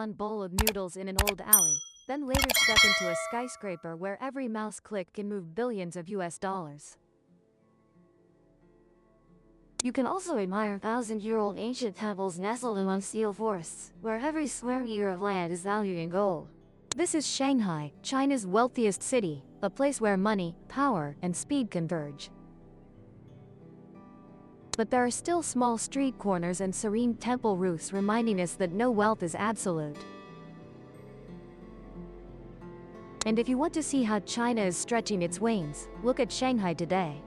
neon bowl of noodles in an old alley, then later step into a skyscraper where every mouse click can move billions of US dollars. You can also admire thousand-year-old ancient temples nestled among steel forests, where every square meter of land is valued in gold. This is Shanghai, China's wealthiest city, a place where money, power, and speed converge. But there are still small street corners and serene temple roofs reminding us that no wealth is absolute. And if you want to see how China is stretching its wings, look at Shanghai today.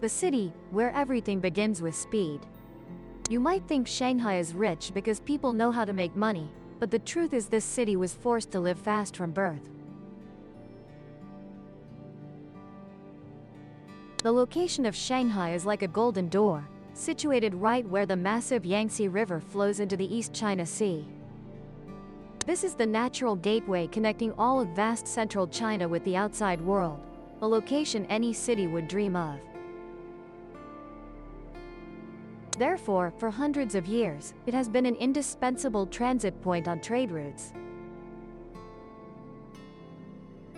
The city, where everything begins with speed. You might think Shanghai is rich because people know how to make money, but the truth is this city was forced to live fast from birth. The location of Shanghai is like a golden door, situated right where the massive Yangtze River flows into the East China Sea. This is the natural gateway connecting all of vast central China with the outside world, a location any city would dream of. Therefore, for hundreds of years, it has been an indispensable transit point on trade routes.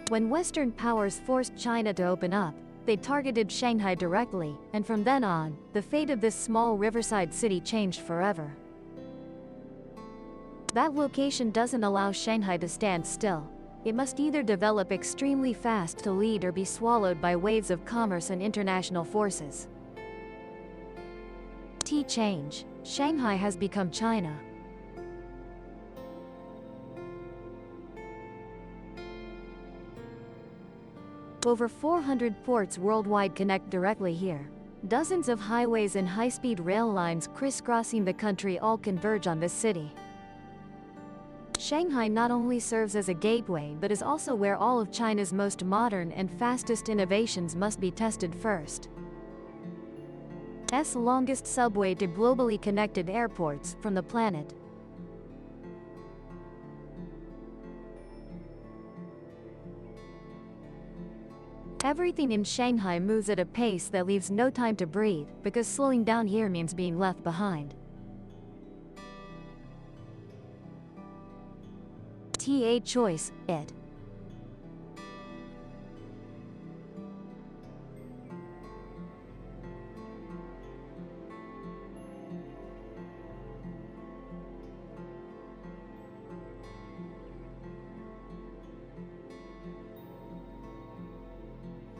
When Western powers forced China to open up, they targeted Shanghai directly, and from then on, the fate of this small riverside city changed forever. That location doesn't allow Shanghai to stand still. It must either develop extremely fast to lead or be swallowed by waves of commerce and international forces. Change. Shanghai has become China. Over 400 ports worldwide connect directly here. Dozens of highways and high-speed rail lines crisscrossing the country all converge on this city. Shanghai not only serves as a gateway but is also where all of China's most modern and fastest innovations must be tested first. Longest subway to globally connected airports from the planet. Everything in Shanghai moves at a pace that leaves no time to breathe, because slowing down here means being left behind. Choice, it.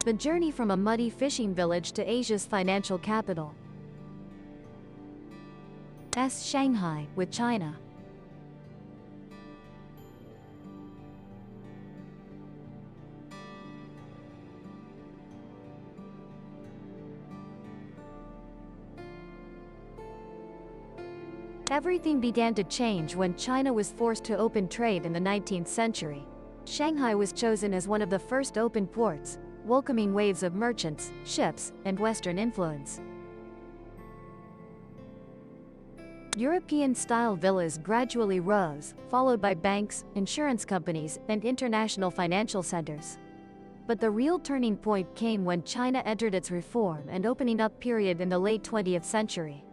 The journey from a muddy fishing village to Asia's financial capital. Shanghai, with China. Everything began to change when China was forced to open trade in the 19th century. Shanghai was chosen as one of the first open ports, welcoming waves of merchants, ships, and Western influence. European-style villas gradually rose, followed by banks, insurance companies, and international financial centers. But the real turning point came when China entered its reform and opening up period in the late 20th century.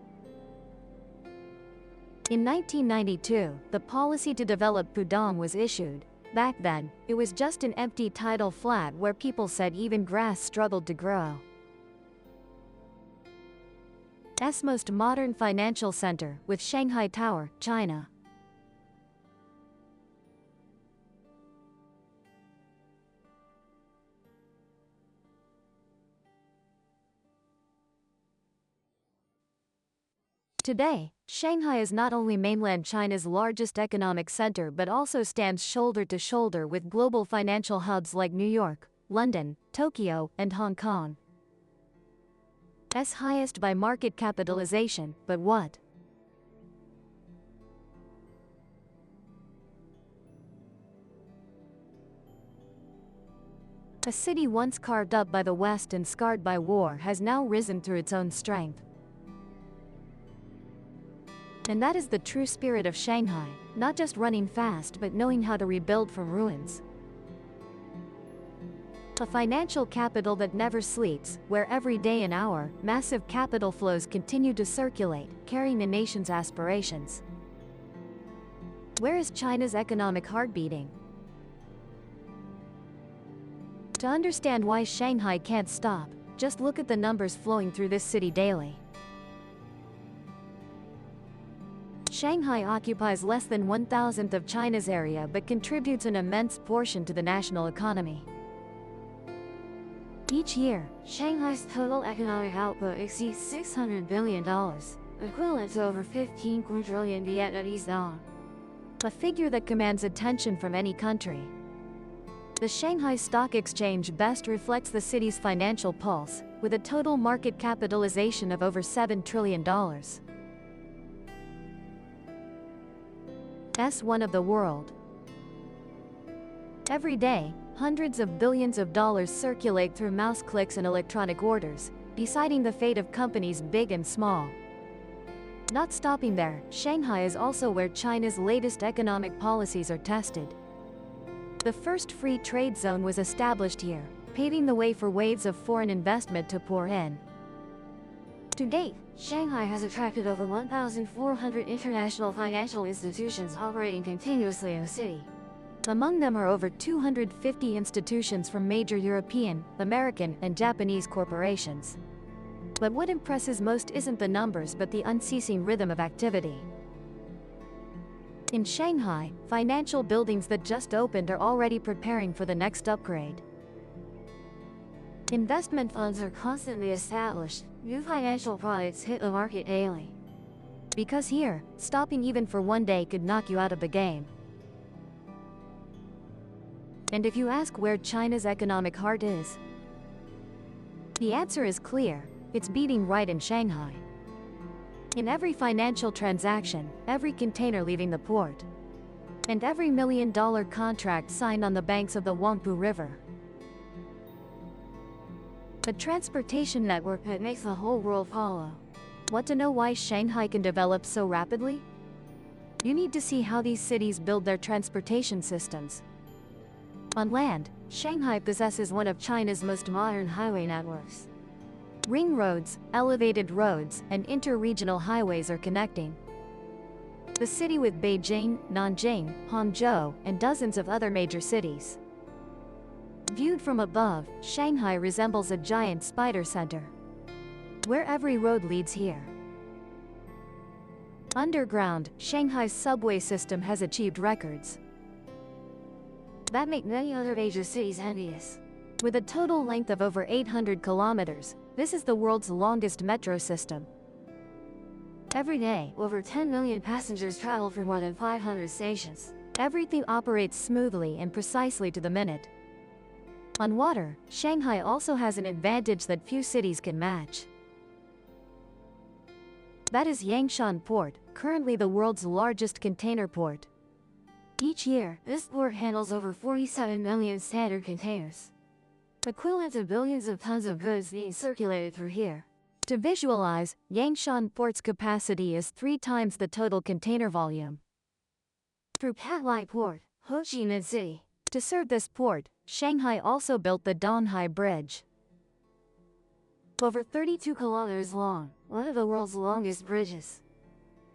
In 1992, the policy to develop Pudong was issued. Back then, it was just an empty tidal flat where people said even grass struggled to grow. Most modern financial center, with Shanghai Tower, China. Today, Shanghai is not only mainland China's largest economic center but also stands shoulder to shoulder with global financial hubs like New York, London, Tokyo, and Hong Kong. Highest by market capitalization, but what? A city once carved up by the West and scarred by war has now risen through its own strength. And that is the true spirit of Shanghai, not just running fast but knowing how to rebuild from ruins. A financial capital that never sleeps, where every day and hour, massive capital flows continue to circulate, carrying the nation's aspirations. Where is China's economic heart beating? To understand why Shanghai can't stop, just look at the numbers flowing through this city daily. Shanghai occupies less than 1,000th of China's area but contributes an immense portion to the national economy. Each year, Shanghai's total economic output exceeds $600 billion, equivalent to over 15 quadrillion Vietnamese dong. A figure that commands attention from any country. The Shanghai Stock Exchange best reflects the city's financial pulse, with a total market capitalization of over $7 trillion. S1 of the world. Every day, hundreds of billions of dollars circulate through mouse clicks and electronic orders, deciding the fate of companies big and small. Not stopping there, Shanghai is also where China's latest economic policies are tested. The first free trade zone was established here, paving the way for waves of foreign investment to pour in. To date, Shanghai has attracted over 1,400 international financial institutions operating continuously in the city. Among them are over 250 institutions from major European, American, and Japanese corporations. But what impresses most isn't the numbers but the unceasing rhythm of activity. In Shanghai, financial buildings that just opened are already preparing for the next upgrade. Investment funds are constantly established, new financial products hit the market daily. Because here, stopping even for one day could knock you out of the game. And if you ask where China's economic heart is, the answer is clear: it's beating right in Shanghai. In every financial transaction, every container leaving the port, and every million-dollar contract signed on the banks of the Huangpu River. A transportation network that makes the whole world follow. Want to know why Shanghai can develop so rapidly? You need to see how these cities build their transportation systems. On land, Shanghai possesses one of China's most modern highway networks. Ring roads, elevated roads, and inter-regional highways are connecting the city with Beijing, Nanjing, Hangzhou, and dozens of other major cities. Viewed from above, Shanghai resembles a giant spider center, where every road leads here. Underground, Shanghai's subway system has achieved records that make many other major cities envious. With a total length of over 800 kilometers, this is the world's longest metro system. Every day, over 10 million passengers travel through more than 500 stations. Everything operates smoothly and precisely to the minute. On water, Shanghai also has an advantage that few cities can match. That is Yangshan Port, currently the world's largest container port. Each year, this port handles over 47 million standard containers, equivalent to billions of tons of goods being circulated through here. To visualize, Yangshan Port's capacity is 3 times the total container volume. Through Patlai Port, Ho Chi Minh City. To serve this port, Shanghai also built the Donghai Bridge. Over 32 kilometers long, one of the world's longest bridges,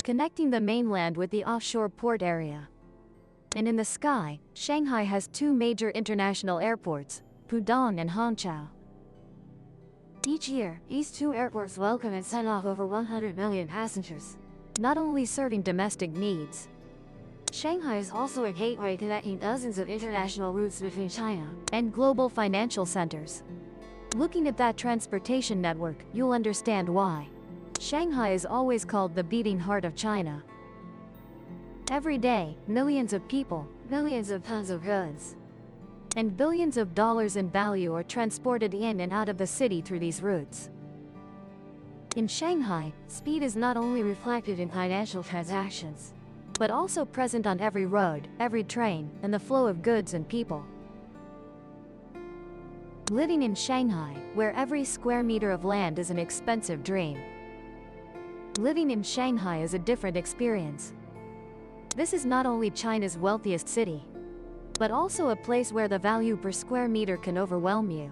connecting the mainland with the offshore port area. And in the sky, Shanghai has 2 major international airports, Pudong and Hangzhou. Each year, these 2 airports welcome and send off over 100 million passengers, not only serving domestic needs. Shanghai is also a gateway connecting dozens of international routes between China and global financial centers. Looking at that transportation network, you'll understand why Shanghai is always called the beating heart of China. Every day, millions of people, millions of tons of goods, and billions of dollars in value are transported in and out of the city through these routes. In Shanghai, speed is not only reflected in financial transactions, but also present on every road, every train, and the flow of goods and people. Living in Shanghai, where every square meter of land is an expensive dream. Living in Shanghai is a different experience. This is not only China's wealthiest city, but also a place where the value per square meter can overwhelm you.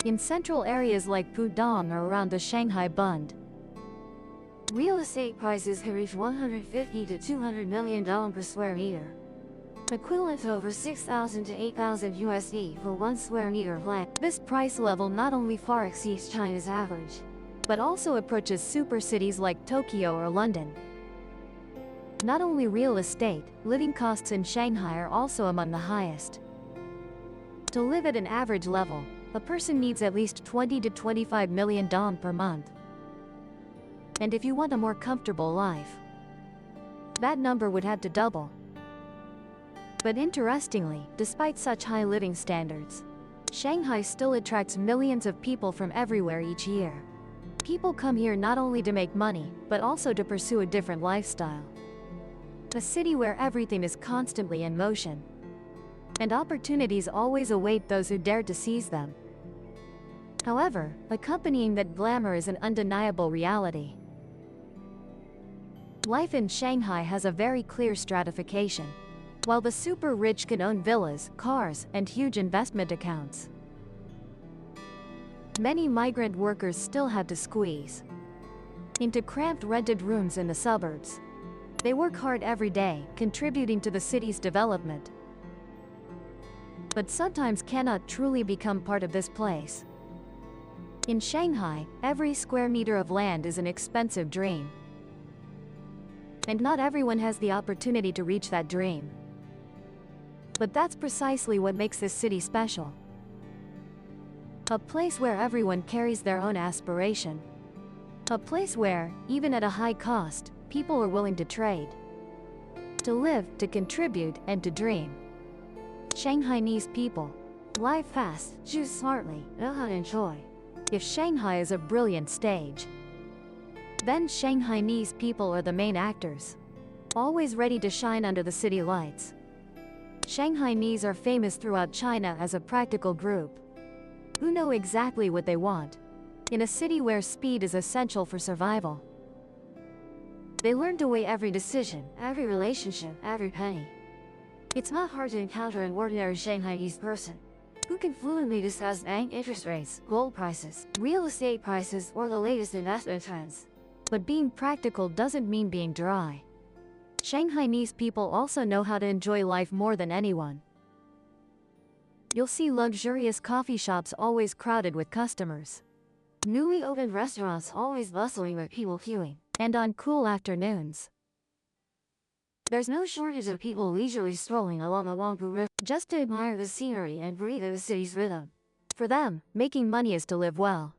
In central areas like Pudong or around the Shanghai Bund, real estate prices can reach $150 to $200 million per square meter, equivalent to over $6,000 to $8,000 USD for 1 square meter of land. This price level not only far exceeds China's average, but also approaches super cities like Tokyo or London. Not only real estate, living costs in Shanghai are also among the highest. To live at an average level, a person needs at least $20 to $25 million per month. And if you want a more comfortable life, that number would have to double. But interestingly, despite such high living standards, Shanghai still attracts millions of people from everywhere each year. People come here not only to make money, but also to pursue a different lifestyle. A city where everything is constantly in motion, and opportunities always await those who dare to seize them. However, accompanying that glamour is an undeniable reality. Life in Shanghai has a very clear stratification. While the super rich can own villas, cars, and huge investment accounts, many migrant workers still have to squeeze into cramped rented rooms in the suburbs. They work hard every day, contributing to the city's development, but sometimes cannot truly become part of this place. In Shanghai, every square meter of land is an expensive dream, and not everyone has the opportunity to reach that dream. But that's precisely what makes this city special. A place where everyone carries their own aspiration. A place where, even at a high cost, people are willing to trade, to live, to contribute, and to dream. Shanghainese people live fast, choose smartly, know how to enjoy. If Shanghai is a brilliant stage, then Shanghainese people are the main actors, always ready to shine under the city lights. Shanghainese are famous throughout China as a practical group who know exactly what they want in a city where speed is essential for survival. They learn to weigh every decision, every relationship, every penny. It's not hard to encounter an ordinary Shanghainese person who can fluently discuss bank interest rates, gold prices, real estate prices, or the latest investment trends. But being practical doesn't mean being dry. Shanghainese people also know how to enjoy life more than anyone. You'll see luxurious coffee shops always crowded with customers, newly opened restaurants always bustling with people queuing, and on cool afternoons, there's no shortage of people leisurely strolling along the Wangpu River just to admire the scenery and breathe in the city's rhythm. For them, making money is to live well.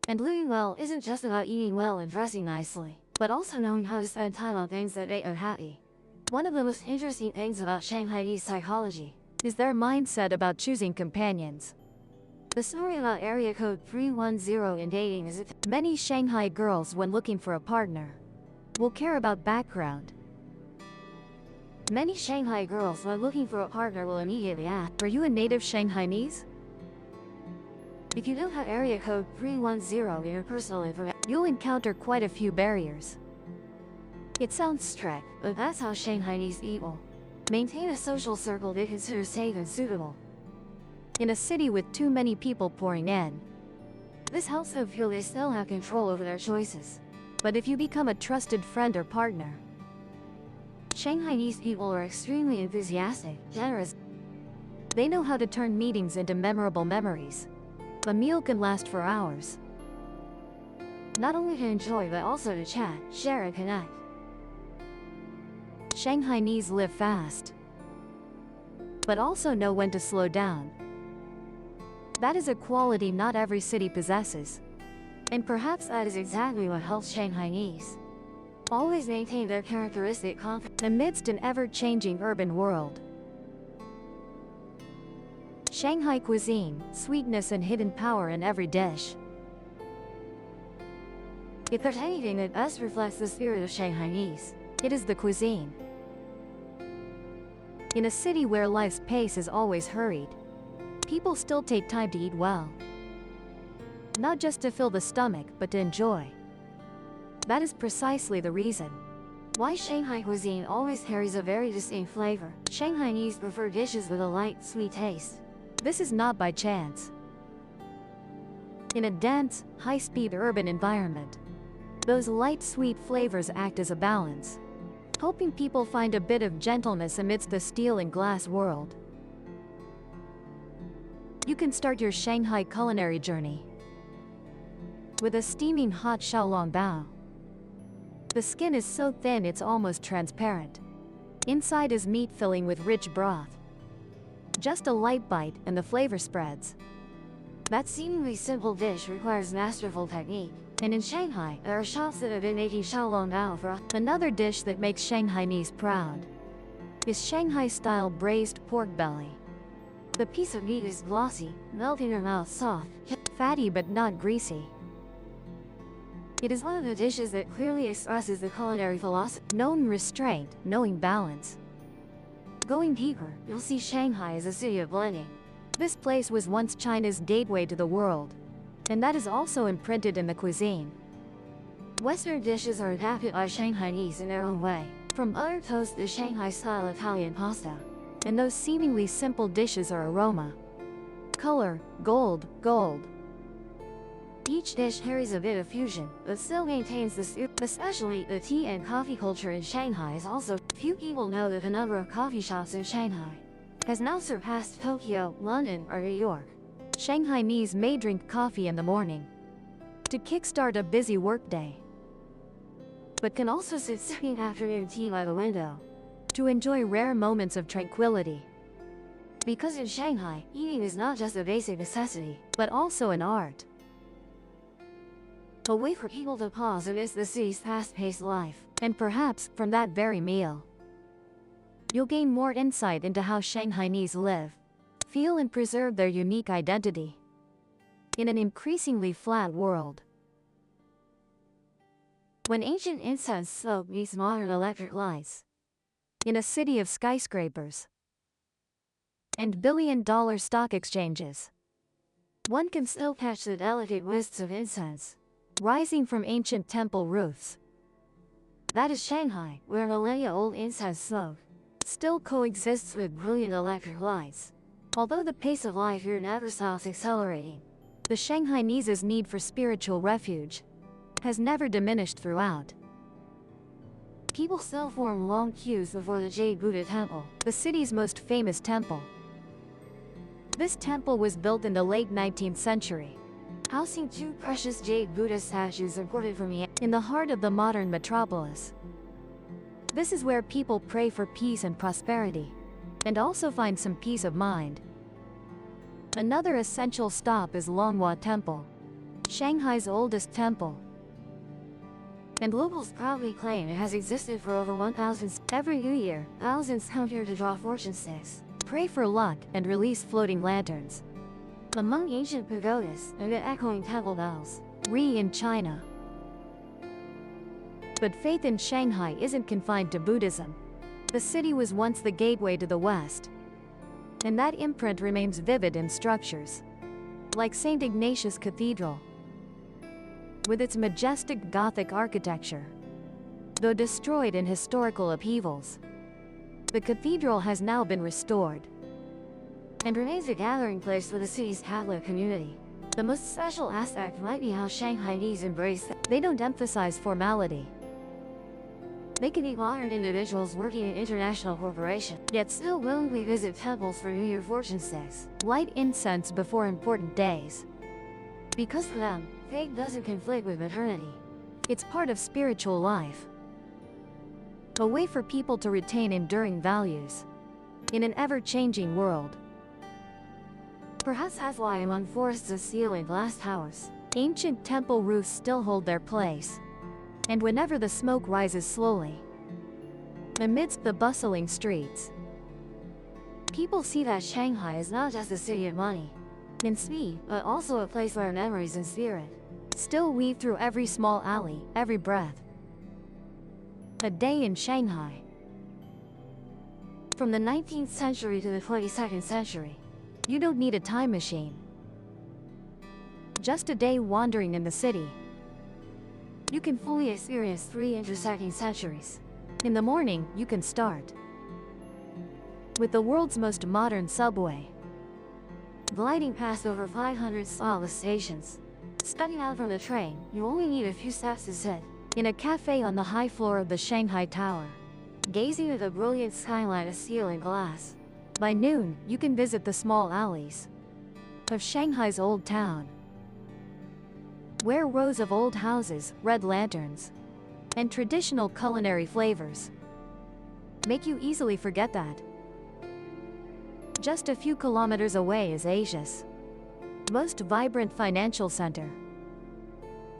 And living well isn't just about eating well and dressing nicely, but also knowing how to spend time on things that make them happy. One of the most interesting things about Shanghainese psychology is their mindset about choosing companions. The story about area code 310 in dating is that many Shanghai girls, when looking for a partner, will care about background. Many Shanghai girls, when looking for a partner, will immediately ask, "Are you a native Shanghainese?" If you don't have area code 310 in your personal information, you'll encounter quite a few barriers. It sounds strict, but that's how Shanghainese people maintain a social circle they consider safe and suitable. In a city with too many people pouring in, this helps them feel they still have control over their choices. But if you become a trusted friend or partner, Shanghainese people are extremely enthusiastic, generous. They know how to turn meetings into memorable memories. A meal can last for hours, not only to enjoy but also to chat, share, and connect. Shanghainese live fast, but also know when to slow down. That is a quality not every city possesses, and perhaps that is exactly what helps Shanghainese always maintain their characteristic confidence amidst an ever-changing urban world. Shanghai cuisine, sweetness and hidden power in every dish. If there's anything that best reflects the spirit of Shanghainese, it is the cuisine. In a city where life's pace is always hurried, people still take time to eat well. Not just to fill the stomach, but to enjoy. That is precisely the reason Why Shanghai cuisine always carries a very distinct flavor. Shanghainese prefer dishes with a light, sweet taste. This is not by chance. In a dense, high-speed urban environment, those light, sweet flavors act as a balance, helping people find a bit of gentleness amidst the steel and glass world. You can start your Shanghai culinary journey with a steaming hot xiaolongbao. The skin is so thin it's almost transparent. Inside is meat filling with rich broth. Just a light bite and the flavor spreads. That seemingly simple dish requires masterful technique. And in Shanghai, there are shops that have been making xiaolongbao for another dish that makes Shanghainese proud is Shanghai-style braised pork belly. The piece of meat is glossy, melt in your mouth soft, fatty but not greasy. It is one of the dishes that clearly expresses the culinary philosophy, knowing restraint, knowing balance. Going deeper, you'll see Shanghai as a city of blending. This place was once China's gateway to the world, and that is also imprinted in the cuisine. Western dishes are adapted by Shanghainese in their own way, from butter toast to Shanghai-style Italian pasta. And those seemingly simple dishes are aroma, color, gold. Each dish carries a bit of fusion, but still maintains the soup. Especially the tea and coffee culture in Shanghai is also. Few people know that the number of coffee shops in Shanghai has now surpassed Tokyo, London, or New York. Shanghainese may drink coffee in the morning to kickstart a busy workday, but can also sit sipping afternoon tea by the window to enjoy rare moments of tranquility. Because in Shanghai, eating is not just a basic necessity, but also an art. A way for people to pause amidst the city's fast-paced life, and perhaps, from that very meal, you'll gain more insight into how Shanghainese live, feel and preserve their unique identity in an increasingly flat world. When ancient incense smoke meets modern electric lights, in a city of skyscrapers and billion-dollar stock exchanges, one can still catch the delicate wisps of incense rising from ancient temple roofs. That is Shanghai, where millennia-old incense smoke still coexists with brilliant electric lights. Although the pace of life here never stops accelerating, the Shanghainese need for spiritual refuge has never diminished throughout. People still form long queues before the Jade Buddha Temple, the city's most famous temple. This temple was built in the late 19th century, housing two precious Jade Buddha statues imported from in the heart of the modern metropolis. This is where people pray for peace and prosperity, and also find some peace of mind. Another essential stop is Longhua Temple, Shanghai's oldest temple. And locals proudly claim it has existed for over 1,000 years. Every New Year, thousands come here to draw fortune sticks, pray for luck, and release floating lanterns among ancient pagodas and the echoing temple bells. In China. But faith in Shanghai isn't confined to Buddhism. The city was once the gateway to the West, and that imprint remains vivid in structures like St. Ignatius Cathedral, with its majestic Gothic architecture. Though destroyed in historical upheavals, the cathedral has now been restored and remains a gathering place for the city's Catholic community. The most special aspect might be how Shanghainese embrace them. They don't emphasize formality. They can be modern individuals working in international corporations, yet still willingly visit temples for New Year fortune sticks, light incense before important days. Because for them, faith doesn't conflict with modernity. It's part of spiritual life, a way for people to retain enduring values in an ever-changing world. Perhaps that's why among forests of steel and glass towers, ancient temple roofs still hold their place. And whenever the smoke rises slowly amidst the bustling streets, people see that Shanghai is not just a city of money and speed, but also a place where memories and spirit still weave through every small alley, every breath. A day in Shanghai. From the 19th century to the 22nd century, you don't need a time machine. Just a day wandering in the city. You can fully experience three intersecting centuries. In the morning, you can start with the world's most modern subway, gliding past over 500 spotless stations. Stepping out from the train, you only need a few steps to sit in a cafe on the high floor of the Shanghai Tower, gazing at the brilliant skyline of steel and glass. By noon, you can visit the small alleys of Shanghai's old town, where rows of old houses, red lanterns, and traditional culinary flavors make you easily forget that just a few kilometers away is Asia's most vibrant financial center.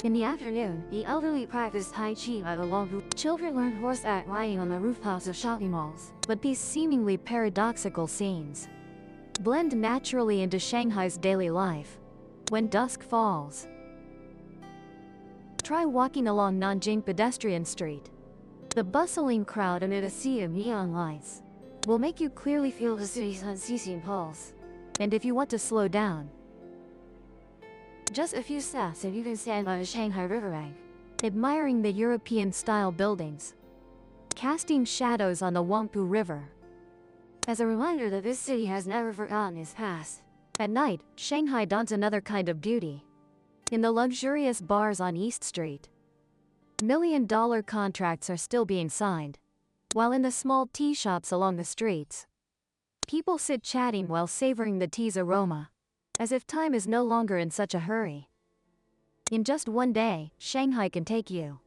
In the afternoon, the elderly practice Tai Chi by the Long. Children learn horseback riding on the rooftops of shopping malls. But these seemingly paradoxical scenes blend naturally into Shanghai's daily life when dusk falls. Try walking along Nanjing Pedestrian Street. The bustling crowd amid a sea of neon lights will make you clearly feel the city's unceasing pulse. And if you want to slow down, just a few steps and you can stand by the Shanghai riverbank, admiring the European-style buildings, casting shadows on the Huangpu River, as a reminder that this city has never forgotten its past. At night, Shanghai dons another kind of beauty. In the luxurious bars on East Street, million-dollar contracts are still being signed, while in the small tea shops along the streets, people sit chatting while savoring the tea's aroma, as if time is no longer in such a hurry. In just one day, Shanghai can take you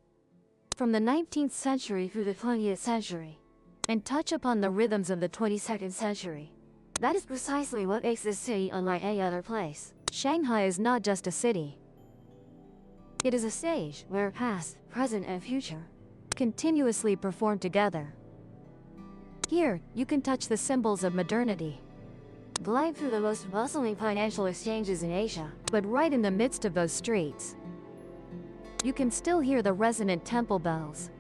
from the 19th century through the 20th century and touch upon the rhythms of the 22nd century. That is precisely what makes this city unlike any other place. Shanghai is not just a city. It is a stage where past, present, and future continuously perform together. Here, you can touch the symbols of modernity, glide through the most bustling financial exchanges in Asia, but right in the midst of those streets, you can still hear the resonant temple bells,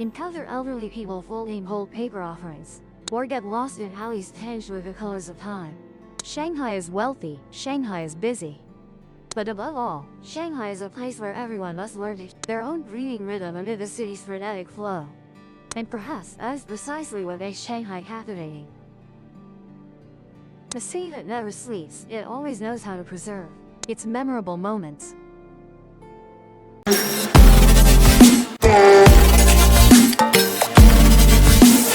encounter elderly people folding old paper offerings, or get lost in alleys tinged with the colors of time. Shanghai is wealthy, Shanghai is busy. But above all, Shanghai is a place where everyone must learn their own breathing rhythm amid the city's frenetic flow. And perhaps that is precisely what makes Shanghai captivating. A city that never sleeps, it always knows how to preserve its memorable moments.